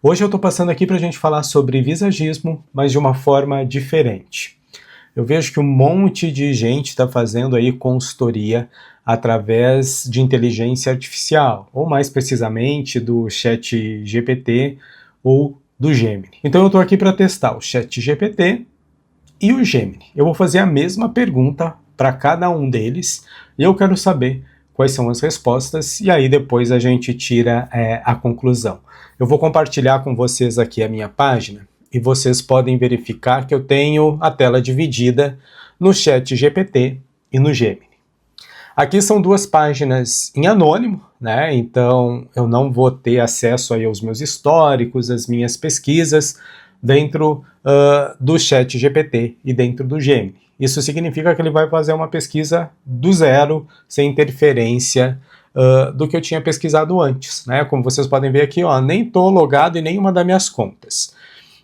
Hoje eu estou passando aqui para a gente falar sobre visagismo, mas de uma forma diferente. Eu vejo que um monte de gente está fazendo aí consultoria através de inteligência artificial, ou mais precisamente do ChatGPT ou do Gemini. Então eu estou aqui para testar o ChatGPT e o Gemini. Eu vou fazer a mesma pergunta para cada um deles e eu quero saber quais são as respostas e aí depois a gente tira a conclusão. Eu vou compartilhar com vocês aqui a minha página e vocês podem verificar que eu tenho a tela dividida no ChatGPT e no Gemini. Aqui são duas páginas em anônimo, né? Então eu não vou ter acesso aí aos meus históricos, às minhas pesquisas dentro do ChatGPT e dentro do Gemini. Isso significa que ele vai fazer uma pesquisa do zero, sem interferência do que eu tinha pesquisado antes, né? Como vocês podem ver aqui, ó, nem estou logado em nenhuma das minhas contas.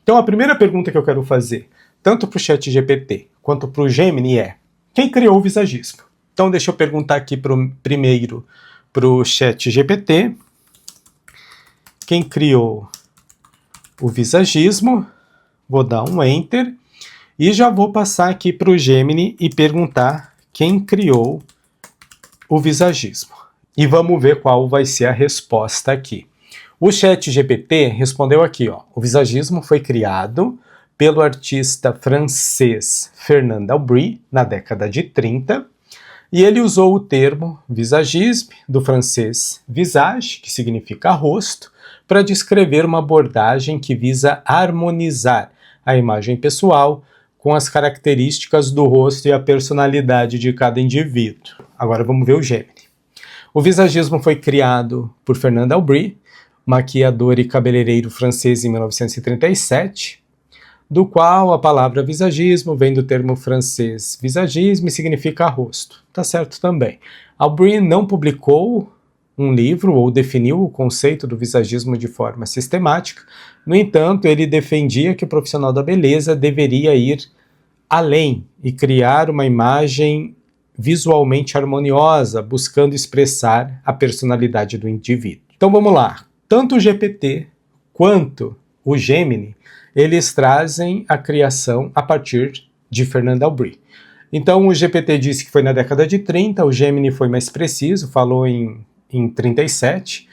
Então a primeira pergunta que eu quero fazer, tanto para o ChatGPT quanto para o Gemini é: quem criou o visagismo? Então deixa eu perguntar aqui primeiro para o ChatGPT, quem criou o visagismo? Vou dar um Enter e já vou passar aqui para o Gemini e perguntar quem criou o visagismo. E vamos ver qual vai ser a resposta aqui. O ChatGPT respondeu aqui, ó: o visagismo foi criado pelo artista francês Fernand Aubry na década de 30, e ele usou o termo visagisme, do francês visage, que significa rosto, para descrever uma abordagem que visa harmonizar a imagem pessoal com as características do rosto e a personalidade de cada indivíduo. Agora vamos ver o Gemini. O visagismo foi criado por Fernand Aubry, maquiador e cabeleireiro francês, em 1937, do qual a palavra visagismo vem do termo francês visagisme e significa rosto. Tá certo também. Aubry não publicou um livro ou definiu o conceito do visagismo de forma sistemática. No entanto, ele defendia que o profissional da beleza deveria ir além e criar uma imagem visualmente harmoniosa, buscando expressar a personalidade do indivíduo. Então vamos lá. Tanto o GPT quanto o Gemini, eles trazem a criação a partir de Fernand Aubry. Então o GPT disse que foi na década de 30, o Gemini foi mais preciso, falou em 37,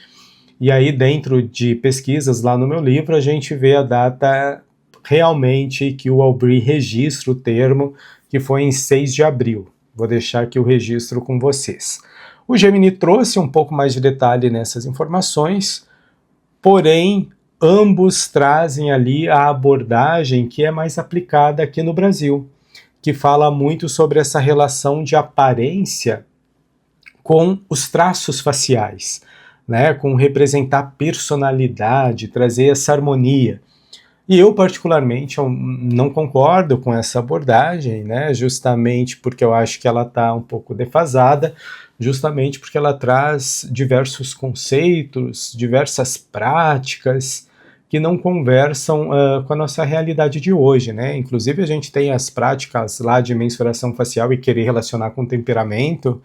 e aí dentro de pesquisas lá no meu livro a gente vê a data realmente que o Aubry registra o termo, que foi em 6 de abril. Vou deixar aqui o registro com vocês. O Gemini trouxe um pouco mais de detalhe nessas informações, porém ambos trazem ali a abordagem que é mais aplicada aqui no Brasil, que fala muito sobre essa relação de aparência com os traços faciais, né, com representar personalidade, trazer essa harmonia. E eu, particularmente, eu não concordo com essa abordagem, né, justamente porque eu acho que ela está um pouco defasada, justamente porque ela traz diversos conceitos, diversas práticas que não conversam com a nossa realidade de hoje, né? Inclusive a gente tem as práticas lá de mensuração facial e querer relacionar com temperamento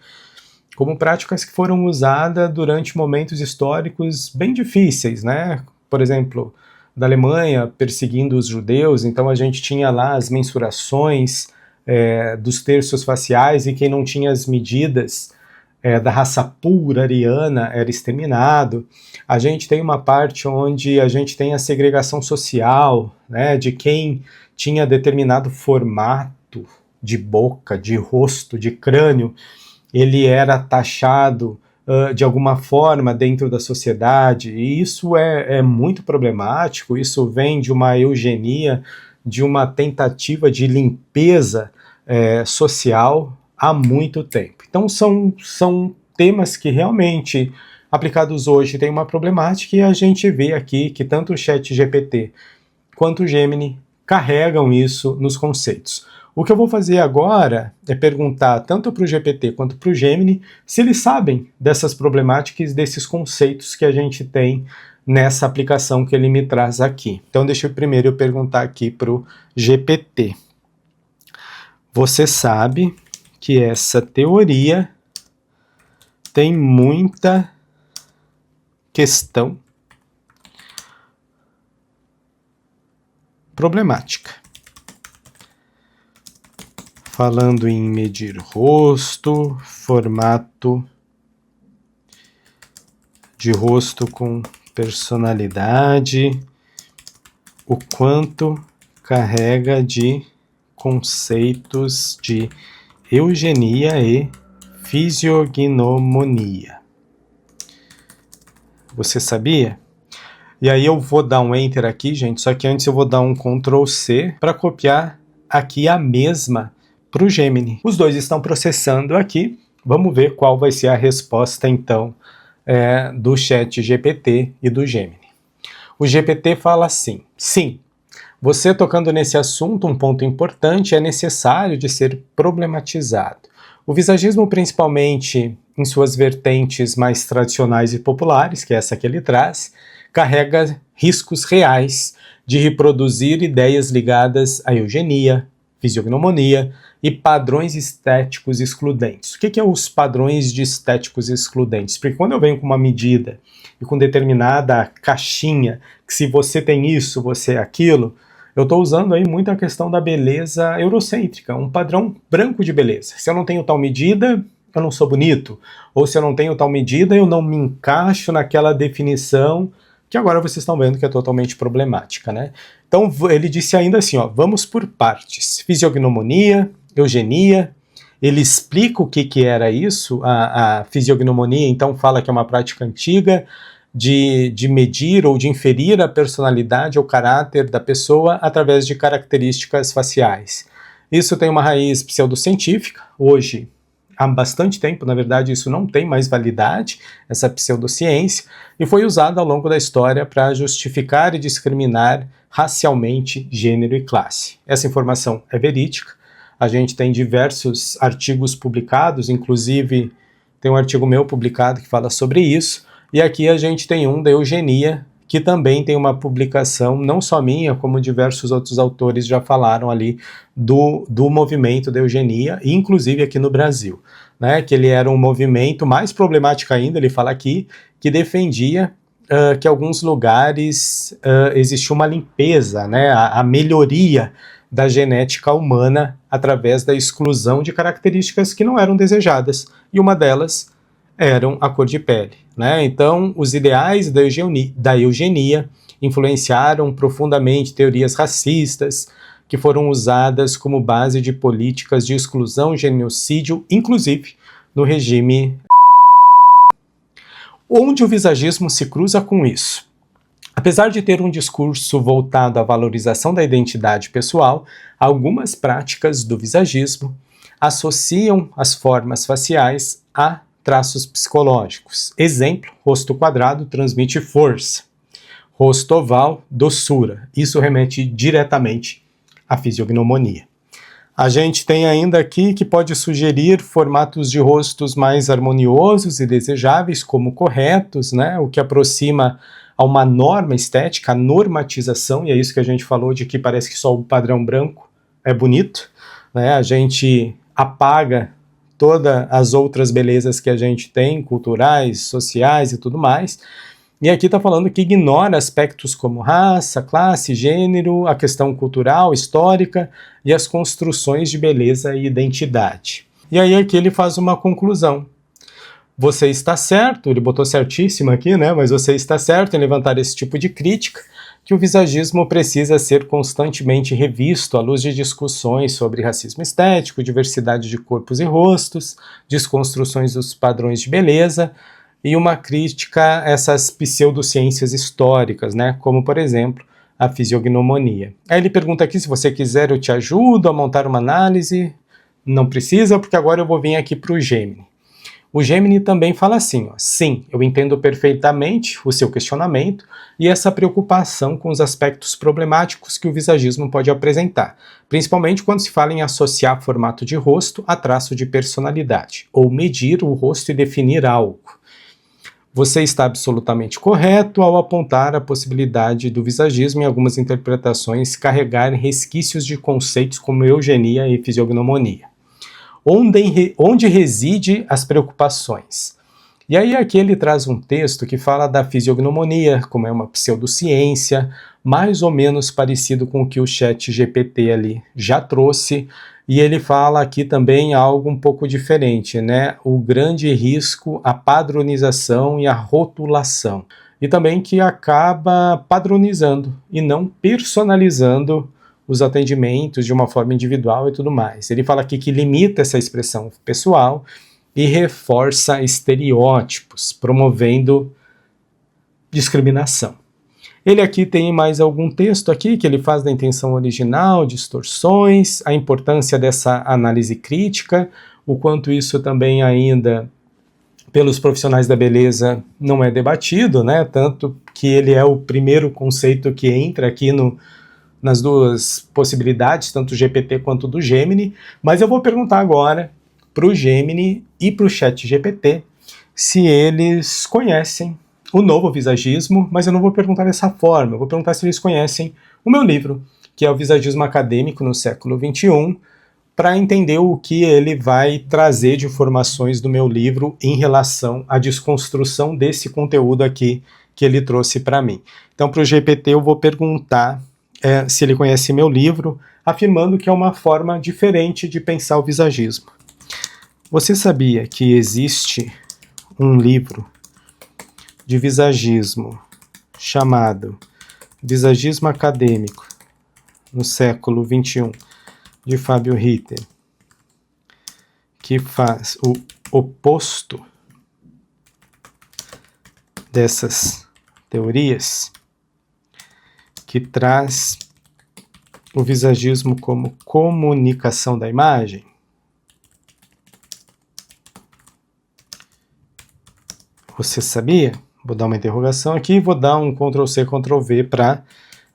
como práticas que foram usadas durante momentos históricos bem difíceis, né? Por exemplo, da Alemanha perseguindo os judeus, então a gente tinha lá as mensurações dos terços faciais e quem não tinha as medidas da raça pura ariana era exterminado. A gente tem uma parte onde a gente tem a segregação social, né, de quem tinha determinado formato de boca, de rosto, de crânio, ele era taxado de alguma forma dentro da sociedade, e isso é muito problemático. Isso vem de uma eugenia, de uma tentativa de limpeza social há muito tempo. Então são temas que realmente, aplicados hoje, têm uma problemática, e a gente vê aqui que tanto o ChatGPT quanto o Gemini carregam isso nos conceitos. O que eu vou fazer agora é perguntar tanto para o GPT quanto para o Gemini se eles sabem dessas problemáticas, desses conceitos que a gente tem nessa aplicação que ele me traz aqui. Então deixa eu primeiro perguntar aqui para o GPT. Você sabe que essa teoria tem muita questão problemática. Falando em medir rosto, formato de rosto com personalidade, o quanto carrega de conceitos de eugenia e fisiognomonia. Você sabia? E aí eu vou dar um Enter aqui, gente, só que antes eu vou dar um Ctrl C para copiar aqui a mesma para o Gemini. Os dois estão processando aqui, vamos ver qual vai ser a resposta então do ChatGPT e do Gemini. O GPT fala assim: sim, você tocando nesse assunto, um ponto importante é necessário de ser problematizado. O visagismo, principalmente em suas vertentes mais tradicionais e populares, que é essa que ele traz, carrega riscos reais de reproduzir ideias ligadas à eugenia, fisiognomonia e padrões estéticos excludentes. O que é os padrões de estéticos excludentes? Porque quando eu venho com uma medida e com determinada caixinha, que se você tem isso, você é aquilo, eu estou usando aí muito a questão da beleza eurocêntrica, um padrão branco de beleza. Se eu não tenho tal medida, eu não sou bonito. Ou se eu não tenho tal medida, eu não me encaixo naquela definição que agora vocês estão vendo que é totalmente problemática, né? Então ele disse ainda assim, ó, vamos por partes. Fisiognomonia, eugenia, ele explica o que era isso, a fisiognomonia, então fala que é uma prática antiga de medir ou de inferir a personalidade ou caráter da pessoa através de características faciais. Isso tem uma raiz pseudocientífica, hoje, há bastante tempo, na verdade, isso não tem mais validade, essa pseudociência, e foi usado ao longo da história para justificar e discriminar racialmente gênero e classe. Essa informação é verídica, a gente tem diversos artigos publicados, inclusive tem um artigo meu publicado que fala sobre isso, e aqui a gente tem um da eugenia, que também tem uma publicação, não só minha, como diversos outros autores já falaram ali do movimento da eugenia, inclusive aqui no Brasil, né, que ele era um movimento mais problemático ainda, ele fala aqui, que defendia que em alguns lugares existia uma limpeza, né, a melhoria da genética humana através da exclusão de características que não eram desejadas, e uma delas eram a cor de pele, né? Então, os ideais da eugenia influenciaram profundamente teorias racistas que foram usadas como base de políticas de exclusão e genocídio, inclusive no regime onde o visagismo se cruza com isso. Apesar de ter um discurso voltado à valorização da identidade pessoal, algumas práticas do visagismo associam as formas faciais a traços psicológicos. Exemplo, rosto quadrado transmite força. Rosto oval, doçura. Isso remete diretamente à fisiognomonia. A gente tem ainda aqui que pode sugerir formatos de rostos mais harmoniosos e desejáveis como corretos, né? O que aproxima a uma norma estética, a normatização, e é isso que a gente falou de que parece que só o padrão branco é bonito, né? A gente apaga todas as outras belezas que a gente tem, culturais, sociais e tudo mais. E aqui está falando que ignora aspectos como raça, classe, gênero, a questão cultural, histórica e as construções de beleza e identidade. E aí aqui ele faz uma conclusão. Você está certo, ele botou certíssimo aqui, né? Mas você está certo em levantar esse tipo de crítica, que o visagismo precisa ser constantemente revisto à luz de discussões sobre racismo estético, diversidade de corpos e rostos, desconstruções dos padrões de beleza e uma crítica a essas pseudociências históricas, né, como, por exemplo, a fisiognomonia. Aí ele pergunta aqui, se você quiser eu te ajudo a montar uma análise. Não precisa, porque agora eu vou vir aqui para o Gemini. O Gemini também fala assim, ó, sim, eu entendo perfeitamente o seu questionamento e essa preocupação com os aspectos problemáticos que o visagismo pode apresentar, principalmente quando se fala em associar formato de rosto a traço de personalidade, ou medir o rosto e definir algo. Você está absolutamente correto ao apontar a possibilidade do visagismo em algumas interpretações carregarem resquícios de conceitos como eugenia e fisiognomonia. Onde reside as preocupações? E aí aqui ele traz um texto que fala da fisiognomonia, como é uma pseudociência, mais ou menos parecido com o que o ChatGPT ali já trouxe, e ele fala aqui também algo um pouco diferente, né? O grande risco, a padronização e a rotulação. E também que acaba padronizando e não personalizando os atendimentos de uma forma individual e tudo mais. Ele fala aqui que limita essa expressão pessoal e reforça estereótipos, promovendo discriminação. Ele aqui tem mais algum texto aqui que ele faz da intenção original, distorções, a importância dessa análise crítica, o quanto isso também ainda pelos profissionais da beleza não é debatido, né? Tanto que ele é o primeiro conceito que entra aqui nas duas possibilidades, tanto o GPT quanto do Gemini, mas eu vou perguntar agora para o Gemini e para o ChatGPT se eles conhecem o novo visagismo, mas eu não vou perguntar dessa forma, eu vou perguntar se eles conhecem o meu livro, que é o Visagismo Acadêmico no século XXI, para entender o que ele vai trazer de informações do meu livro em relação à desconstrução desse conteúdo aqui que ele trouxe para mim. Então, para o GPT eu vou perguntar se ele conhece meu livro, afirmando que é uma forma diferente de pensar o visagismo. Você sabia que existe um livro de visagismo chamado Visagismo Acadêmico no século XXI, de Fábio Ritter, que faz o oposto dessas teorias, que traz o visagismo como comunicação da imagem? Você sabia? Vou dar uma interrogação aqui e vou dar um Ctrl+C, Ctrl+V para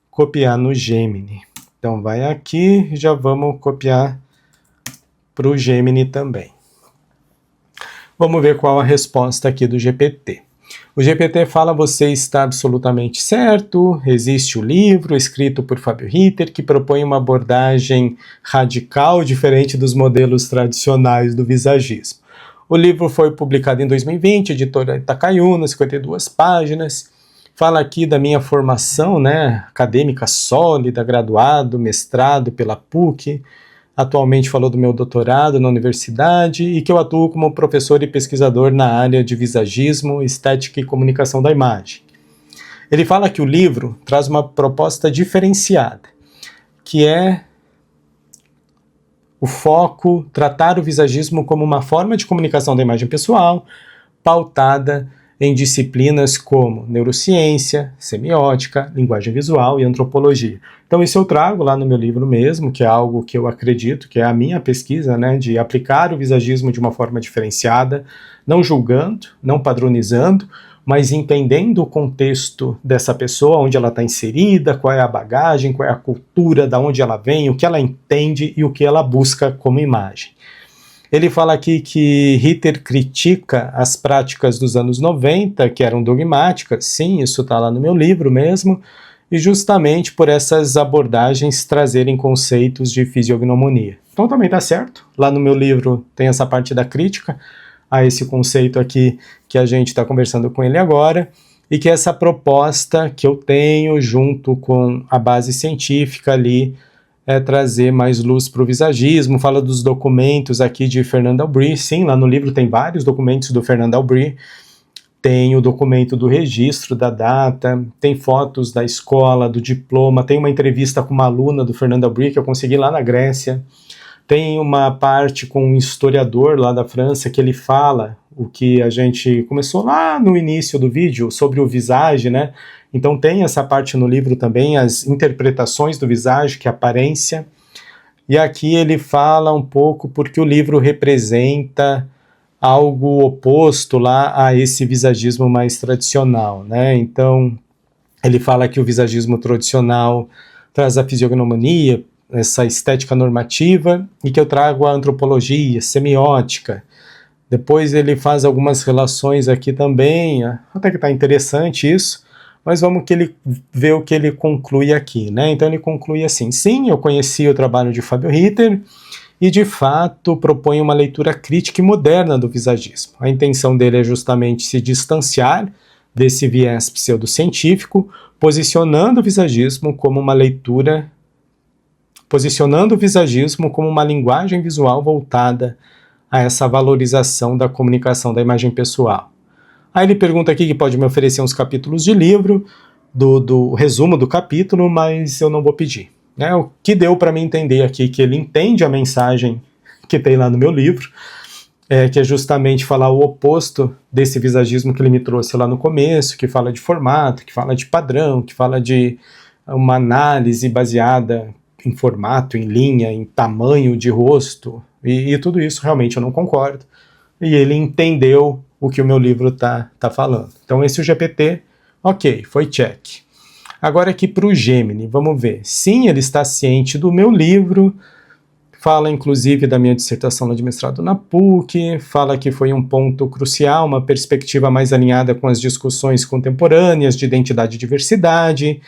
copiar no Gemini. Então vai aqui, já vamos copiar para o Gemini também. Vamos ver qual a resposta aqui do GPT. O GPT fala: você está absolutamente certo, existe o livro escrito por Fábio Ritter que propõe uma abordagem radical diferente dos modelos tradicionais do visagismo. O livro foi publicado em 2020, editora Takayuno, 52 páginas. Fala aqui da minha formação, né, acadêmica sólida, graduado, mestrado pela PUC. Atualmente falou do meu doutorado na universidade e que eu atuo como professor e pesquisador na área de visagismo, estética e comunicação da imagem. Ele fala que o livro traz uma proposta diferenciada, que é o foco, tratar o visagismo como uma forma de comunicação da imagem pessoal, pautada em disciplinas como neurociência, semiótica, linguagem visual e antropologia. Então isso eu trago lá no meu livro mesmo, que é algo que eu acredito, que é a minha pesquisa, né, de aplicar o visagismo de uma forma diferenciada, não julgando, não padronizando, mas entendendo o contexto dessa pessoa, onde ela está inserida, qual é a bagagem, qual é a cultura, da onde ela vem, o que ela entende e o que ela busca como imagem. Ele fala aqui que Ritter critica as práticas dos anos 90, que eram dogmáticas, sim, isso está lá no meu livro mesmo, e justamente por essas abordagens trazerem conceitos de fisiognomonia. Então também está certo, lá no meu livro tem essa parte da crítica a esse conceito aqui que a gente está conversando com ele agora, e que essa proposta que eu tenho junto com a base científica ali é trazer mais luz para o visagismo. Fala dos documentos aqui de Fernand Aubry, sim, lá no livro tem vários documentos do Fernand Aubry, tem o documento do registro da data, tem fotos da escola, do diploma, tem uma entrevista com uma aluna do Fernand Aubry que eu consegui lá na Grécia, tem uma parte com um historiador lá da França que ele fala o que a gente começou lá no início do vídeo sobre o visage, né? Então tem essa parte no livro também, as interpretações do visage, que é a aparência, e aqui ele fala um pouco porque o livro representa algo oposto lá a esse visagismo mais tradicional, né? Então ele fala que o visagismo tradicional traz a fisiognomonia, essa estética normativa, e que eu trago a antropologia, semiótica. Depois ele faz algumas relações aqui também, até que está interessante isso, mas vamos ver o que ele conclui aqui, né? Então ele conclui assim: sim, eu conheci o trabalho de Fábio Ritter, e de fato propõe uma leitura crítica e moderna do visagismo. A intenção dele é justamente se distanciar desse viés pseudocientífico, posicionando o visagismo como uma linguagem visual voltada a essa valorização da comunicação da imagem pessoal. Aí ele pergunta aqui que pode me oferecer uns capítulos de livro, do resumo do capítulo, mas eu não vou pedir. O que deu para mim entender aqui que ele entende a mensagem que tem lá no meu livro, que é justamente falar o oposto desse visagismo que ele me trouxe lá no começo, que fala de formato, que fala de padrão, que fala de uma análise baseada em formato, em linha, em tamanho de rosto, e tudo isso realmente eu não concordo. E ele entendeu o que o meu livro tá falando. Então esse é o GPT, ok, foi check. Agora aqui para o Gemini, vamos ver. Sim, ele está ciente do meu livro, fala inclusive da minha dissertação de mestrado na PUC, fala que foi um ponto crucial, uma perspectiva mais alinhada com as discussões contemporâneas de identidade e diversidade,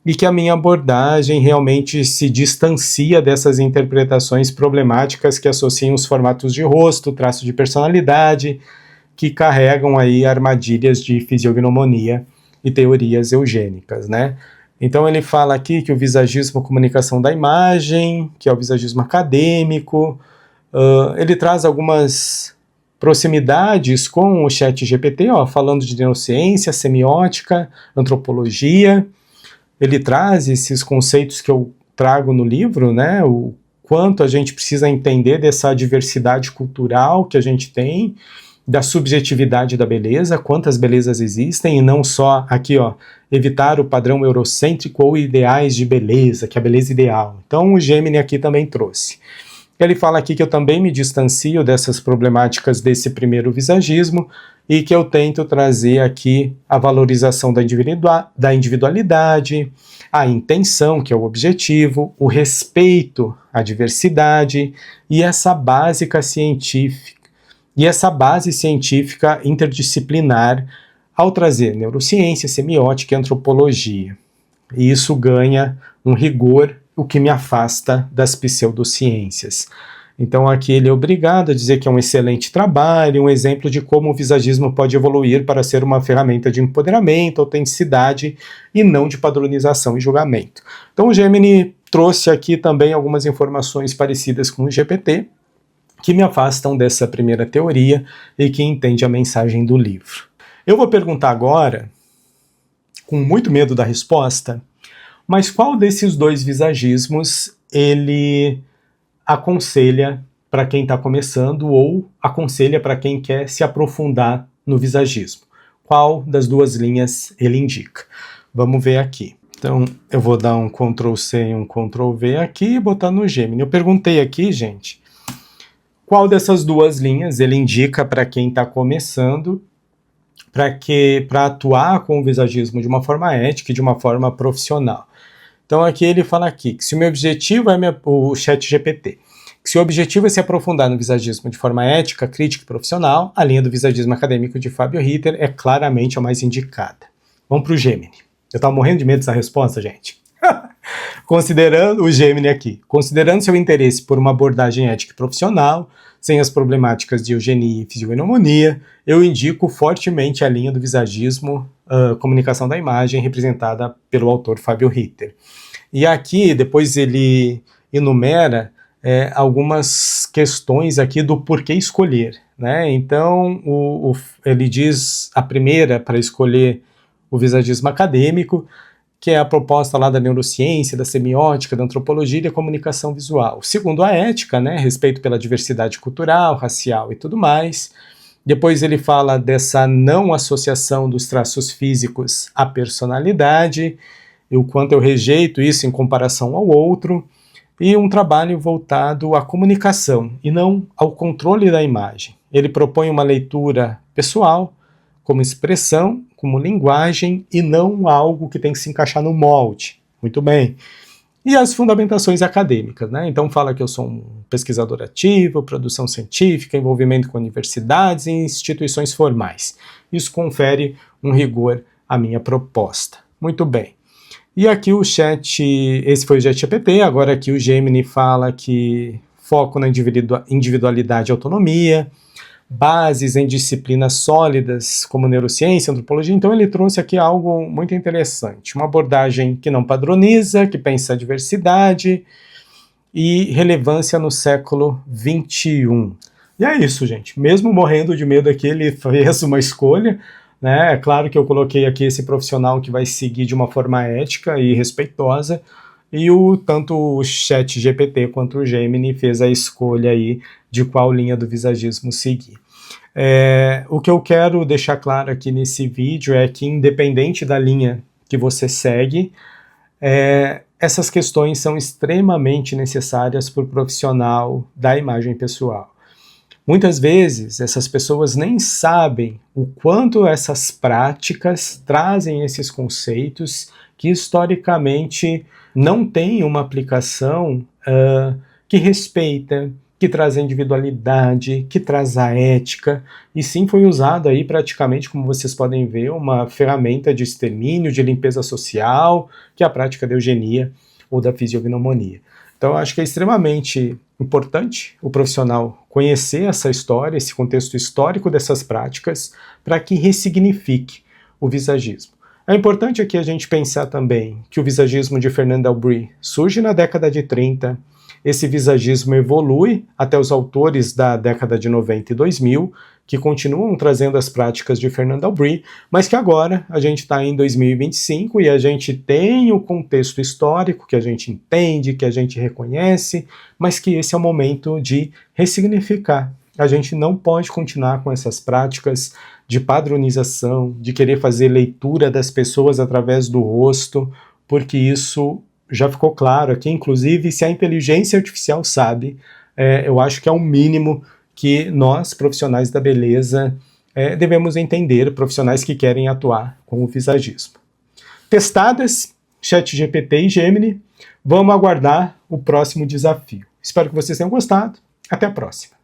e que a minha abordagem realmente se distancia dessas interpretações problemáticas que associam os formatos de rosto, traço de personalidade, que carregam aí armadilhas de fisiognomonia e teorias eugênicas, né? Então ele fala aqui que o visagismo é comunicação da imagem, que é o visagismo acadêmico, ele traz algumas proximidades com o ChatGPT, falando de neurociência, semiótica, antropologia. Ele traz esses conceitos que eu trago no livro, né? O quanto a gente precisa entender dessa diversidade cultural que a gente tem, da subjetividade da beleza, quantas belezas existem, e não só aqui, evitar o padrão eurocêntrico ou ideais de beleza, que é a beleza ideal. Então o Gemini aqui também trouxe. Ele fala aqui que eu também me distancio dessas problemáticas desse primeiro visagismo e que eu tento trazer aqui a valorização da individualidade, a intenção, que é o objetivo, o respeito à diversidade e essa base científica interdisciplinar ao trazer neurociência, semiótica e antropologia. E isso ganha um rigor, o que me afasta das pseudociências. Então aqui ele é obrigado a dizer que é um excelente trabalho, um exemplo de como o visagismo pode evoluir para ser uma ferramenta de empoderamento, autenticidade e não de padronização e julgamento. Então o Gemini trouxe aqui também algumas informações parecidas com o GPT, que me afastam dessa primeira teoria e que entende a mensagem do livro. Eu vou perguntar agora, com muito medo da resposta, mas qual desses dois visagismos ele aconselha para quem está começando ou aconselha para quem quer se aprofundar no visagismo? Qual das duas linhas ele indica? Vamos ver aqui. Então, eu vou dar um Ctrl+C e um Ctrl+V aqui e botar no Gemini. Eu perguntei aqui, gente, qual dessas duas linhas ele indica para quem está começando, para atuar com o visagismo de uma forma ética e de uma forma profissional. Então aqui ele fala aqui, que se o meu objetivo o ChatGPT, que se o objetivo é se aprofundar no visagismo de forma ética, crítica e profissional, a linha do visagismo acadêmico de Fábio Ritter é claramente a mais indicada. Vamos para o Gemini. Eu estava morrendo de medo dessa resposta, gente. Considerando o Gemini aqui, considerando seu interesse por uma abordagem ética e profissional, sem as problemáticas de eugenia e fisiognomonia, eu indico fortemente a linha do visagismo, comunicação da imagem, representada pelo autor Fábio Ritter. E aqui, depois ele enumera algumas questões aqui do porquê escolher, né? Então, ele diz a primeira para escolher o visagismo acadêmico, que é a proposta lá da neurociência, da semiótica, da antropologia e da comunicação visual. Segundo, a ética, né, respeito pela diversidade cultural, racial e tudo mais. Depois ele fala dessa não associação dos traços físicos à personalidade, e o quanto eu rejeito isso em comparação ao outro, e um trabalho voltado à comunicação, e não ao controle da imagem. Ele propõe uma leitura pessoal, como expressão, como linguagem, e não algo que tem que se encaixar no molde. Muito bem. E as fundamentações acadêmicas, né? Então fala que eu sou um pesquisador ativo, produção científica, envolvimento com universidades e instituições formais. Isso confere um rigor à minha proposta. Muito bem. E aqui esse foi o ChatGPT, agora aqui o Gemini fala que foco na individualidade e autonomia, bases em disciplinas sólidas como neurociência, antropologia. Então ele trouxe aqui algo muito interessante, uma abordagem que não padroniza, que pensa a diversidade e relevância no século XXI. E é isso, gente. Mesmo morrendo de medo aqui, ele fez uma escolha, né? É claro que eu coloquei aqui esse profissional que vai seguir de uma forma ética e respeitosa, e tanto o ChatGPT quanto o Gemini fez a escolha aí de qual linha do visagismo seguir. O que eu quero deixar claro aqui nesse vídeo é que, independente da linha que você segue, essas questões são extremamente necessárias para o profissional da imagem pessoal. Muitas vezes essas pessoas nem sabem o quanto essas práticas trazem esses conceitos que historicamente não têm uma aplicação que respeita, que traz a individualidade, que traz a ética, e sim foi usado aí praticamente, como vocês podem ver, uma ferramenta de extermínio, de limpeza social, que é a prática da eugenia ou da fisiognomonia. Então eu acho que é extremamente importante o profissional conhecer essa história, esse contexto histórico dessas práticas, para que ressignifique o visagismo. É importante aqui a gente pensar também que o visagismo de Fernand Dalbry surge na década de 30, esse visagismo evolui até os autores da década de 90 e 2000, que continuam trazendo as práticas de Fernand Dalbry, mas que agora a gente está em 2025 e a gente tem o contexto histórico que a gente entende, que a gente reconhece, mas que esse é o momento de ressignificar. A gente não pode continuar com essas práticas de padronização, de querer fazer leitura das pessoas através do rosto, porque isso já ficou claro aqui, inclusive se a inteligência artificial sabe, eu acho que é o mínimo que nós, profissionais da beleza, devemos entender, profissionais que querem atuar com o visagismo. Testadas, ChatGPT e Gemini, vamos aguardar o próximo desafio. Espero que vocês tenham gostado. Até a próxima.